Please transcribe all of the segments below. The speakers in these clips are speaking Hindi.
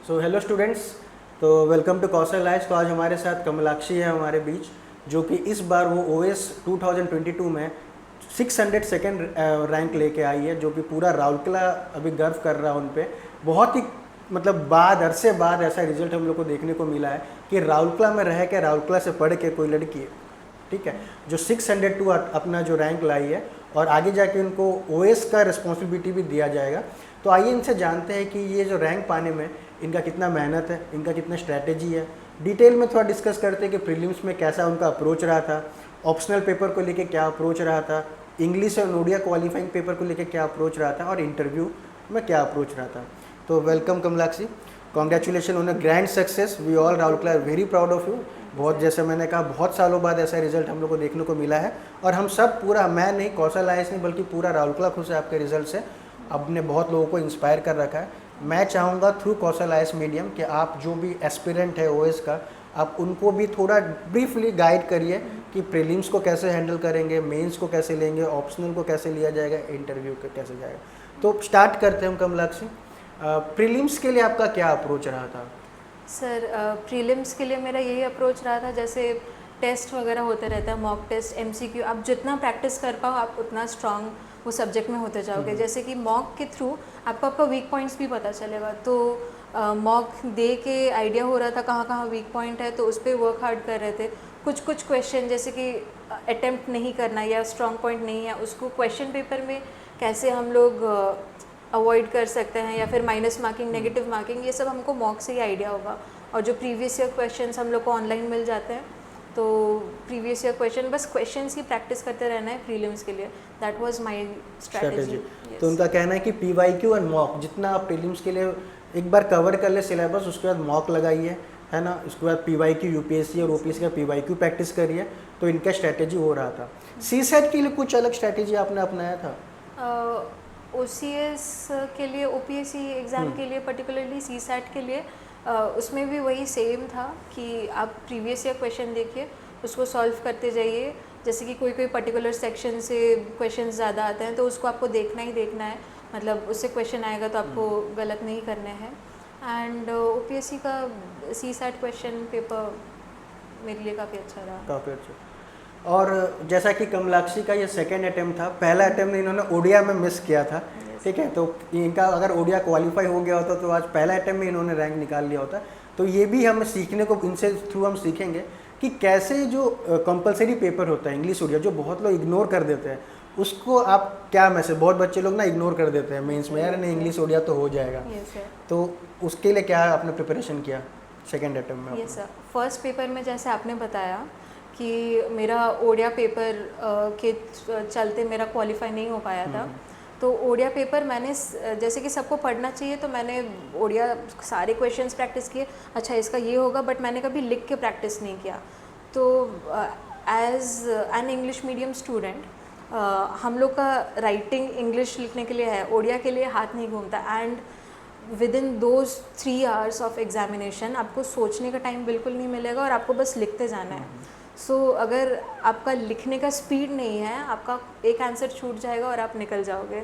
सो हेलो स्टूडेंट्स, तो वेलकम टू कौशल लाइफ। तो आज हमारे साथ कमलाक्षी है हमारे बीच, जो कि इस बार वो ओएस 2022 में 600 सेकेंड रैंक लेके आई है, जो कि पूरा राउरकेला अभी गर्व कर रहा है उन पे। बहुत ही मतलब अरसे बाद ऐसा रिजल्ट हम लोग को देखने को मिला है कि राउरकेला में रह के, राउरकेला से पढ़ के कोई लड़की, ठीक है, जो 602 अपना जो रैंक लाई है, और आगे जाके उनको ओएस का रिस्पॉन्सिबिलिटी भी दिया जाएगा। तो आइए इनसे जानते हैं कि ये जो रैंक पाने में इनका कितना मेहनत है, इनका कितना स्ट्रैटेजी है। डिटेल में थोड़ा डिस्कस करते हैं कि प्रीलिम्स में कैसा उनका अप्रोच रहा था, ऑप्शनल पेपर को लेके क्या अप्रोच रहा था, इंग्लिश और ओडिया क्वालिफाइंग पेपर को लेके क्या अप्रोच रहा था, और इंटरव्यू में क्या अप्रोच रहा था। तो welcome Kamalakshi, congratulation on a grand success. We all Rourkela are very proud of you. बहुत, जैसे मैंने कहा, बहुत सालों बाद ऐसा रिजल्ट हम लोग को देखने को मिला है, और हम सब पूरा, मैं नहीं, कौशल आईएएस नहीं, बल्कि पूरा राउरकेला खुश है आपके रिजल्ट से। आपने बहुत लोगों को इंस्पायर कर रखा है। मैं चाहूँगा थ्रू कौशल आईएएस मीडियम कि आप जो भी एस्पिरेंट है ओएस का, आप उनको भी थोड़ा ब्रीफली गाइड करिए कि प्रीलिम्स को कैसे हैंडल करेंगे, मेंस को कैसे लेंगे, ऑप्शनल को कैसे लिया जाएगा, इंटरव्यू को कैसे जाएगा। तो स्टार्ट करते हैं हम कमलाक्षी। प्रीलिम्स के लिए आपका क्या अप्रोच रहा था? सर, प्रीलिम्स के लिए मेरा यही अप्रोच रहा था, जैसे टेस्ट वगैरह होते रहता है, मॉक टेस्ट, एमसीक्यू, आप जितना प्रैक्टिस कर पाओ आप उतना स्ट्रांग वो सब्जेक्ट में होते जाओगे। जैसे कि मॉक के थ्रू आपको आपका वीक पॉइंट्स भी पता चलेगा। तो मॉक दे के आइडिया हो रहा था कहाँ कहाँ वीक पॉइंट है, तो उस पर वर्क हार्ड कर रहे थे। कुछ क्वेश्चन जैसे कि अटेम्प्ट नहीं करना या स्ट्रॉन्ग पॉइंट नहीं है, उसको क्वेश्चन पेपर में कैसे हम लोग अवॉइड कर सकते हैं, या फिर माइनस मार्किंग, नेगेटिव मार्किंग, ये सब हमको मॉक से ही आइडिया होगा। और जो प्रीवियस ईयर क्वेश्चंस हम लोग को ऑनलाइन मिल जाते हैं, तो प्रीवियस ईयर क्वेश्चन, बस क्वेश्चंस की प्रैक्टिस करते रहना है प्रीलिम्स के लिए। That was my strategy. तो उनका कहना है कि पीवाईक्यू एंड मॉक जितना आप प्रीलिम्स के लिए एक बार कवर कर ले सिलेबस, उसके बाद मॉक लगाइए, है ना, उसके बाद पीवाईक्यू यूपीएससी और ओपीएससी का पीवाईक्यू प्रैक्टिस करिए। तो इनका स्ट्रैटेजी हो रहा था। सीसेट के लिए कुछ अलग स्ट्रैटेजी आपने अपनाया था? ओसीएस के लिए, ओपीएससी एग्ज़ाम के लिए, पर्टिकुलरली सीसैट के लिए, उसमें भी वही सेम था कि आप प्रीवियस ईयर क्वेश्चन देखिए, उसको सॉल्व करते जाइए। जैसे कि कोई पर्टिकुलर सेक्शन से क्वेश्चन ज़्यादा आते हैं, तो उसको आपको देखना ही देखना है, मतलब उससे क्वेश्चन आएगा तो आपको गलत नहीं करने हैं। एंड ओपीएससी का सीसैट क्वेश्चन पेपर मेरे लिए काफ़ी अच्छा रहा। काफ़ी अच्छा। और जैसा कि कमलाक्षी का ये सेकेंड अटेम्प्ट था, पहला अटेम्प्ट इन्होंने ओडिया में मिस किया था, ठीक है, तो इनका अगर ओडिया क्वालिफाई हो गया होता तो आज पहला अटेम्प्ट में इन्होंने रैंक निकाल लिया होता। तो ये भी हमें सीखने को, इनसे थ्रू हम सीखेंगे कि कैसे जो कंपलसरी पेपर होता है इंग्लिश ओडिया, जो बहुत लोग इग्नोर कर देते हैं, उसको आप क्या मैसेज, बहुत बच्चे लोग ना इग्नोर कर देते हैं मेंस में, यार नहीं इंग्लिश ओडिया तो हो जाएगा। तो उसके लिए क्या आपने प्रिपरेशन किया सेकेंड अटेम्प्ट में? यस सर, फर्स्ट पेपर में जैसे आपने बताया कि मेरा ओडिया पेपर के चलते मेरा क्वालिफाई नहीं हो पाया था। तो ओडिया पेपर मैंने, जैसे कि सबको पढ़ना चाहिए, तो मैंने ओडिया सारे क्वेश्चंस प्रैक्टिस किए, अच्छा इसका ये होगा, बट मैंने कभी लिख के प्रैक्टिस नहीं किया। तो as an English medium student, हम लोग का राइटिंग इंग्लिश लिखने के लिए है, ओडिया के लिए हाथ नहीं घूमता। And with in those 3 hours of examination आपको सोचने का टाइम बिल्कुल नहीं मिलेगा, और आपको बस लिखते जाना है। सो अगर आपका लिखने का स्पीड नहीं है, आपका एक आंसर छूट जाएगा और आप निकल जाओगे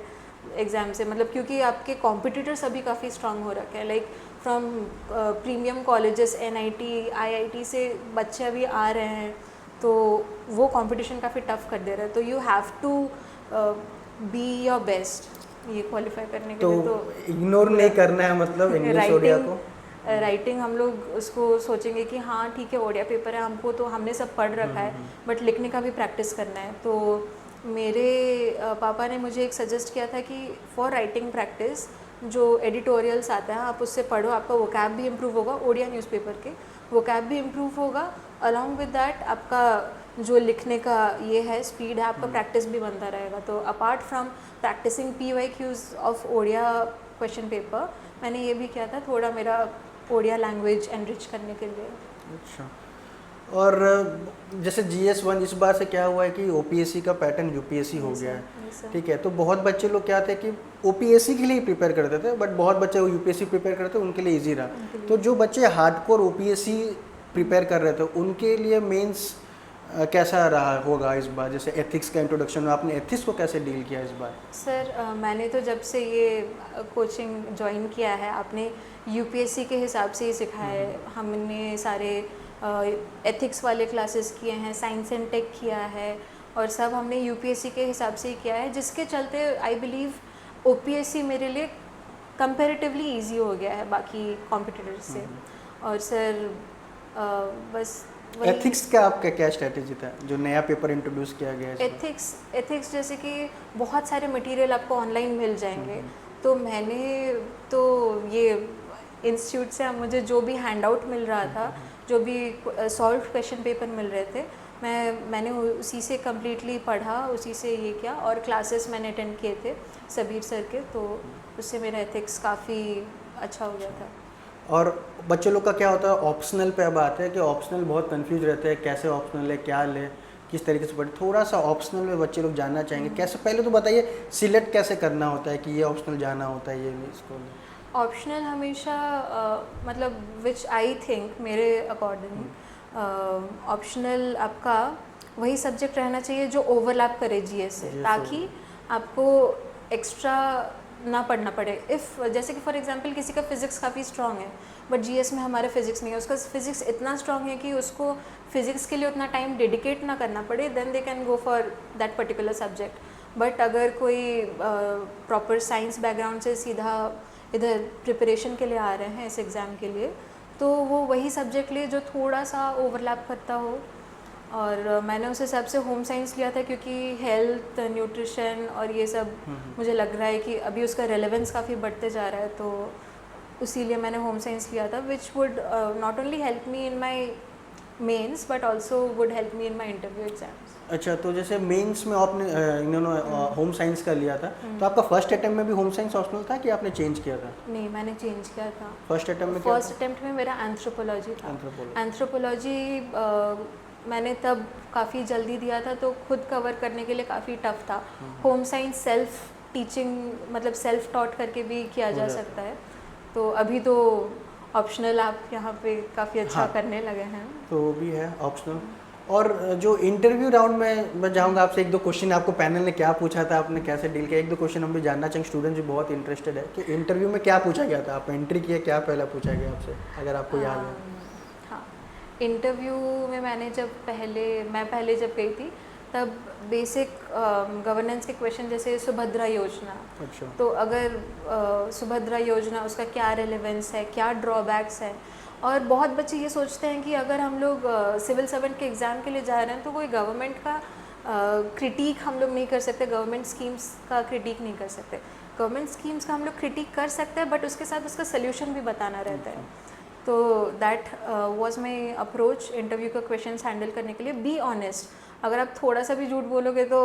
एग्ज़ाम से, मतलब क्योंकि आपके कॉम्पिटिटर्स अभी काफ़ी स्ट्रांग हो रखे हैं, like from premium colleges, NIT, IIT से बच्चे अभी आ रहे हैं, तो वो कंपटीशन काफ़ी टफ कर दे रहा है। तो you have to be your best ये क्वालिफाई करने के लिए। तो इग्नोर नहीं करना है, मतलब इंग्लिश ओडिया को। राइटिंग हम लोग उसको सोचेंगे कि हाँ ठीक है ओडिया पेपर है, हमको तो हमने सब पढ़ रखा है, बट लिखने का भी प्रैक्टिस करना है। तो मेरे पापा ने मुझे एक सजेस्ट किया था कि फॉर राइटिंग प्रैक्टिस जो एडिटोरियल्स आते हैं आप उससे पढ़ो, आपका वोकैब भी इम्प्रूव होगा, ओडिया न्यूज़पेपर के वोकैब भी इम्प्रूव होगा, अलॉन्ग विद दैट आपका जो लिखने का ये है स्पीड है, आपका प्रैक्टिस भी बनता रहेगा। तो apart from practising PYQs of Odia question paper, मैंने ये भी किया था थोड़ा मेरा ओडिया लैंग्वेज एनरिच करने के लिए। अच्छा। और जैसे GS1 इस बार से क्या हुआ है कि ओपीएससी का पैटर्न यूपीएससी हो गया है, ठीक है, तो बहुत बच्चे लोग क्या थे कि ओपीएससी के लिए प्रिपेयर करते थे, बट बहुत बच्चे यूपीएससी प्रिपेयर करते थे, उनके लिए इजी रहा। तो जो बच्चे हार्डकोर ओपीएससी प्रिपेयर कर रहे थे उनके लिए मेंस कैसा रहा होगा इस बार? जैसे एथिक्स का इंट्रोडक्शन में आपने एथिक्स को कैसे डील किया इस बार? सर मैंने तो जब से ये कोचिंग ज्वाइन किया है, आपने यूपीएससी के हिसाब से ही सिखाया है। हमने सारे एथिक्स वाले क्लासेस किए हैं, साइंस एंड टेक किया है, और सब हमने यूपीएससी के हिसाब से ही किया है, जिसके चलते आई बिलीव ओपीएससी मेरे लिए कंपैरेटिवली इजी हो गया है बाकी कॉम्पिटिटर्स से। और सर बस वही एथिक्स का आपका क्या स्ट्रेटेजी था जो नया पेपर इंट्रोड्यूस किया गया है? एथिक्स जैसे कि बहुत सारे मटेरियल आपको ऑनलाइन मिल जाएंगे, तो मैंने तो ये इंस्टीट्यूट से मुझे जो भी हैंड आउट मिल रहा था, जो भी सॉल्व क्वेश्चन पेपर मिल रहे थे, मैंने उसी से कम्प्लीटली पढ़ा, उसी से ये किया, और क्लासेस मैंने अटेंड किए थे सबीर सर के, तो उससे मेरा एथिक्स काफ़ी अच्छा हो गया था। और बच्चे लोग का क्या होता है, ऑप्शनल पे अब आते हैं कि ऑप्शनल बहुत कंफ्यूज रहते हैं, कैसे ऑप्शनल है, क्या ले, किस तरीके से पढ़े। थोड़ा सा ऑप्शनल में बच्चे लोग जानना चाहेंगे, कैसे, पहले तो बताइए सिलेक्ट कैसे करना होता है कि ये ऑप्शनल जाना होता है, ये नहीं इसको। ऑप्शनल हमेशा मतलब विच आई थिंक मेरे अकॉर्डिंग ऑप्शनल आपका वही सब्जेक्ट रहना चाहिए जो ओवरलैप करे जीएस से, ताकि आपको एक्स्ट्रा ना पढ़ना पड़े। इफ़ जैसे कि फॉर एग्जांपल किसी का फिज़िक्स काफ़ी स्ट्रॉन्ग है, बट जीएस में हमारे फिज़िक्स नहीं है, उसका फिज़िक्स इतना स्ट्रॉन्ग है कि उसको फिज़िक्स के लिए उतना टाइम डेडिकेट ना करना पड़े, then they can go for that particular subject. But अगर कोई प्रॉपर साइंस बैकग्राउंड से सीधा इधर प्रिपरेशन के लिए आ रहे हैं इस एग्ज़ाम के लिए, तो वो वही सब्जेक्ट लिए जो थोड़ा सा ओवरलैप करता हो। और मैंने उस हिसाब से होम साइंस लिया था, क्योंकि हेल्थ, न्यूट्रिशन और ये सब मुझे लग रहा है कि अभी उसका रेलेवेंस काफ़ी बढ़ते जा रहा है, तो उसीलिए मैंने होम साइंस लिया था, which would not only help me in my mains but also would help me in my interview exams. अच्छा, तो जैसे मेंस में आपने इन्होंने होम साइंस का लिया था, तो आपका फर्स्ट अटेम्प्ट में भी होम साइंस ऑप्शनल था कि आपने चेंज किया था? नहीं, मैंने चेंज किया था। फर्स्ट अटेम्प्ट में फर्स्ट अटेम्प्ट में मेरा एंथ्रोपोलॉजी था। एंथ्रोपोलॉजी मैंने तब काफ़ी जल्दी दिया था, तो खुद कवर करने के लिए काफ़ी टफ था। होम साइंस सेल्फ टीचिंग, मतलब सेल्फ टॉट करके भी किया जा सकता है, तो अभी तो ऑप्शनल आप यहाँ पे काफ़ी अच्छा करने लगे हैं, तो वो भी है ऑप्शनल। और जो इंटरव्यू राउंड में मैं जाऊँगा आपसे, एक दो क्वेश्चन आपको पैनल ने क्या पूछा था, आपने कैसे डील किया, एक दो क्वेश्चन हम भी जानना चाहेंगे, स्टूडेंट भी बहुत इंटरेस्टेड है कि इंटरव्यू में क्या पूछा गया था, आप एंट्री किए, क्या पहला पूछा गया आपसे, अगर आपको याद है? हाँ, इंटरव्यू में मैं पहले जब गई थी, तब बेसिक गवर्नेंस के क्वेश्चन, जैसे सुभद्रा योजना। अच्छा। तो अगर सुभद्रा योजना, उसका क्या रेलेवेंस है, क्या ड्रॉबैक्स है, और बहुत बच्चे ये सोचते हैं कि अगर हम लोग सिविल सर्वेंट के एग्ज़ाम के लिए जा रहे हैं, तो कोई गवर्नमेंट का क्रिटिक हम लोग नहीं कर सकते, गवर्नमेंट स्कीम्स का क्रिटिक नहीं कर सकते। गवर्नमेंट स्कीम्स का हम लोग क्रिटिक कर सकते हैं, बट उसके साथ उसका सोल्यूशन भी बताना रहता है। तो that was my approach interview का क्वेश्चंस हैंडल करने के लिए। बी ऑनेस्ट, अगर आप थोड़ा सा भी झूठ बोलोगे तो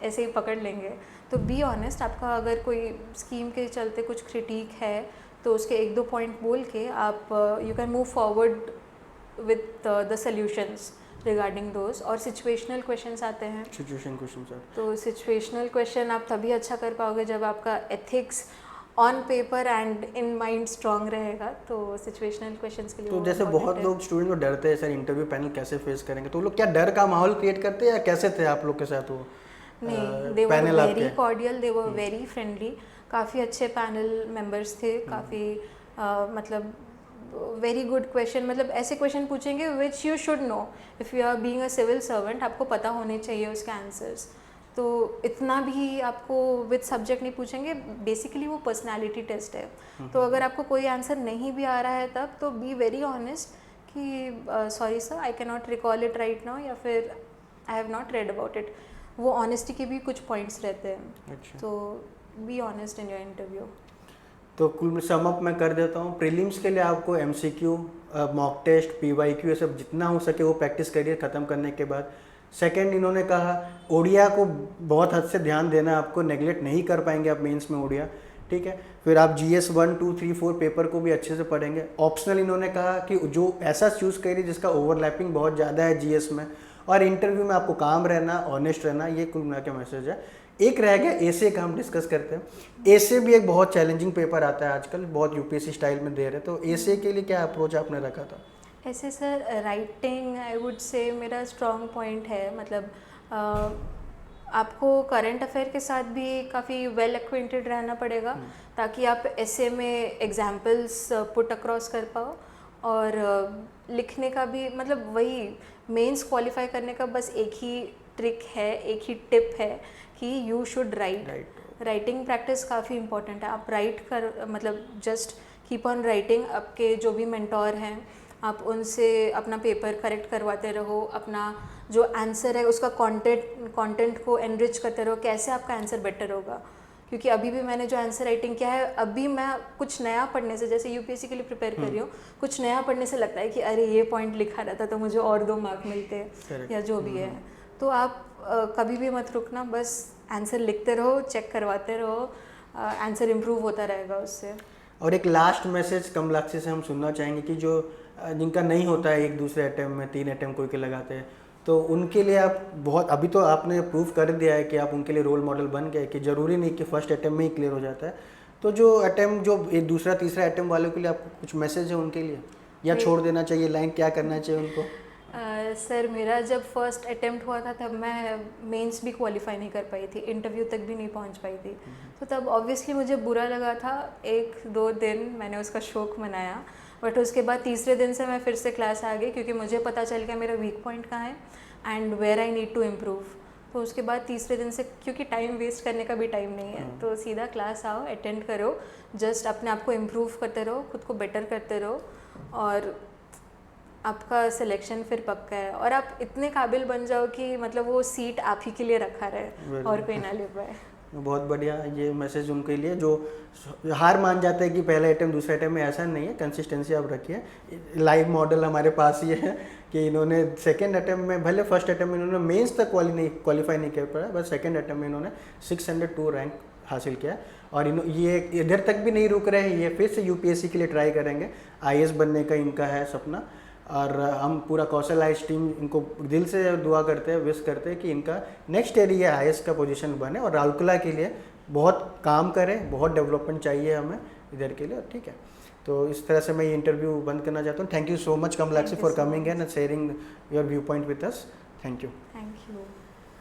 ऐसे ही पकड़ लेंगे, तो बी ऑनेस्ट। आपका अगर कोई स्कीम के चलते कुछ क्रिटिक है, तो उसके एक दो पॉइंट बोल के आप you can move forward with the solutions regarding those. और सिचुएशनल क्वेश्चंस आते हैं, सिचुएशन क्वेश्चन सर। तो सिचुएशनल क्वेश्चन आप तभी अच्छा कर पाओगे जब आपका ethics on paper and in mind strong रहेगा, तो सिचुएशनल क्वेश्चंस के लिए। तो जैसे बहुत लोग स्टूडेंट को डरते हैं सर, इंटरव्यू पैनल कैसे फेस करेंगे, तो लोग क्या डर का माहौल क्रिएट करते हैं या कैसे थे आप लोग के साथ वो? नहीं, they were very cordial, they were very friendly, काफ़ी अच्छे पैनल मेंबर्स थे, काफ़ी मतलब वेरी गुड क्वेश्चन, मतलब ऐसे क्वेश्चन पूछेंगे which you should know if you are being a civil servant, आपको पता होने चाहिए उसके आंसर्स। तो इतना भी आपको विद सब्जेक्ट नहीं पूछेंगे, बेसिकली वो पर्सनालिटी टेस्ट है। तो अगर आपको कोई आंसर नहीं भी आ रहा है तब, तो बी वेरी ऑनेस्ट कि sorry sir, I can not recall it right now, या फिर I have not read about it. वो ऑनेस्टी के भी कुछ पॉइंट्स रहते हैं। अच्छा। तो be honest in your interview. तो कुल सम अप मैं कर देता हूँ, प्रीलिम्स के लिए आपको एमसीक्यू, मॉक टेस्ट, पीवाईक्यू, ये सब जितना हो सके वो प्रैक्टिस करिए ख़त्म करने के बाद। सेकंड, इन्होंने कहा ओडिया को बहुत हद से ध्यान देना, आपको नेगलेक्ट नहीं कर पाएंगे आप मेंस में ओडिया, ठीक है। फिर आप जीएस 1, 2, 3, 4 पेपर को भी अच्छे से पढ़ेंगे। ऑप्शनल इन्होंने कहा कि जो ऐसा चूज़ करिए जिसका ओवरलैपिंग बहुत ज़्यादा है जीएस में, और इंटरव्यू में आपको काम रहना, ऑनेस्ट रहना, ये कुल मिला के मैसेज है। एक रह गया एसे का, हम डिस्कस करते हैं। एसे भी एक बहुत चैलेंजिंग पेपर आता है आजकल, बहुत यूपीएससी स्टाइल में दे रहे हैं, तो एसे के लिए क्या अप्रोच आपने रखा था? ऐसे sir writing I would say मेरा स्ट्रॉन्ग पॉइंट है, मतलब आपको करंट अफेयर के साथ भी काफ़ी वेल एक्वेंटेड रहना पड़ेगा ताकि आप ऐसे में एग्जाम्पल्स पुट अक्रॉस कर पाओ। और लिखने का भी मतलब वही मेंस क्वालिफाई करने का बस एक ही ट्रिक है, एक ही टिप है कि you should write. Writing practice काफ़ी इंपॉर्टेंट है। आप राइट कर मतलब जस्ट कीप ऑन राइटिंग। आपके जो भी मेंटोर हैं आप उनसे अपना पेपर करेक्ट करवाते रहो, अपना जो आंसर है उसका कंटेंट को एनरिच करते रहो, कैसे आपका आंसर बेटर होगा। क्योंकि अभी भी मैंने जो आंसर राइटिंग किया है, अभी मैं कुछ नया पढ़ने से, जैसे यूपीएससी के लिए प्रिपेयर कर रही हूँ, कुछ नया पढ़ने से लगता है कि अरे ये पॉइंट लिखा रहता तो मुझे और 2 मार्क मिलते या जो भी है। तो आप कभी भी मत रुकना, बस आंसर लिखते रहो, चेक करवाते रहो, आंसर इम्प्रूव होता रहेगा उससे। और एक लास्ट मैसेज कमलाक्षी से हम सुनना चाहेंगे कि जो जिनका नहीं होता है एक दूसरे अटेम्प्ट में 3 अटेम्प्ट कोई के लगाते हैं, तो उनके लिए आप बहुत, अभी तो आपने प्रूव कर दिया है कि आप उनके लिए रोल मॉडल बन गए कि ज़रूरी नहीं कि फर्स्ट अटेम्प्ट में ही क्लियर हो जाता है। तो जो अटेम्प्ट जो एक दूसरा तीसरा अटेम्प्ट वालों के लिए आपको कुछ मैसेज है उनके लिए, या छोड़ देना चाहिए लाइन, क्या करना चाहिए उनको? सर मेरा जब फर्स्ट अटेम्प्ट हुआ था तब मैं मेंस भी क्वालिफाई नहीं कर पाई थी, इंटरव्यू तक भी नहीं पहुंच पाई थी। तो तब ऑब्वियसली मुझे बुरा लगा था, 1-2 दिन मैंने उसका शोक मनाया, बट उसके बाद तीसरे दिन से मैं फिर से क्लास आ गई क्योंकि मुझे पता चल गया मेरा वीक पॉइंट कहाँ है and where I need to improve. तो उसके बाद तीसरे दिन से, क्योंकि टाइम वेस्ट करने का भी टाइम नहीं है, तो सीधा क्लास आओ, अटेंड करो, जस्ट अपने आप को इम्प्रूव करते रहो, खुद को बेटर करते रहो और आपका सिलेक्शन फिर पक्का है। और आप इतने काबिल बन जाओ कि मतलब वो सीट आप ही के लिए रखा रहे और कोई ना ले पाए। बहुत बढ़िया ये मैसेज उनके लिए जो हार मान जाते हैं कि पहले अटेम्प्ट दूसरे अटेम्प्ट में, ऐसा नहीं है, कंसिस्टेंसी आप रखिए। लाइव मॉडल हमारे पास ये है कि इन्होंने सेकंड अटेम्प्ट में, भले फर्स्ट अटेम्प्ट में इन्होंने मेंस तक क्वालिफाई नहीं कर पाया, बस सेकंड अटेम्प्ट में इन्होंने 602 रैंक हासिल किया। और ये इधर तक भी नहीं रुक रहे हैं, ये फिर से यूपीएससी के लिए ट्राई करेंगे, आईएएस बनने का इनका है सपना। और हम पूरा कौशल आईएएस टीम इनको दिल से दुआ करते हैं, विश करते हैं कि इनका नेक्स्ट ईयर ये आईएएस का पोजीशन बने और राउरकेला के लिए बहुत काम करें, बहुत डेवलपमेंट चाहिए हमें इधर के लिए। ठीक है, तो इस तरह से मैं ये इंटरव्यू बंद करना चाहता हूँ। Thank you so much Kamalakshi for coming and sharing your view point with us. Thank you. Thank you.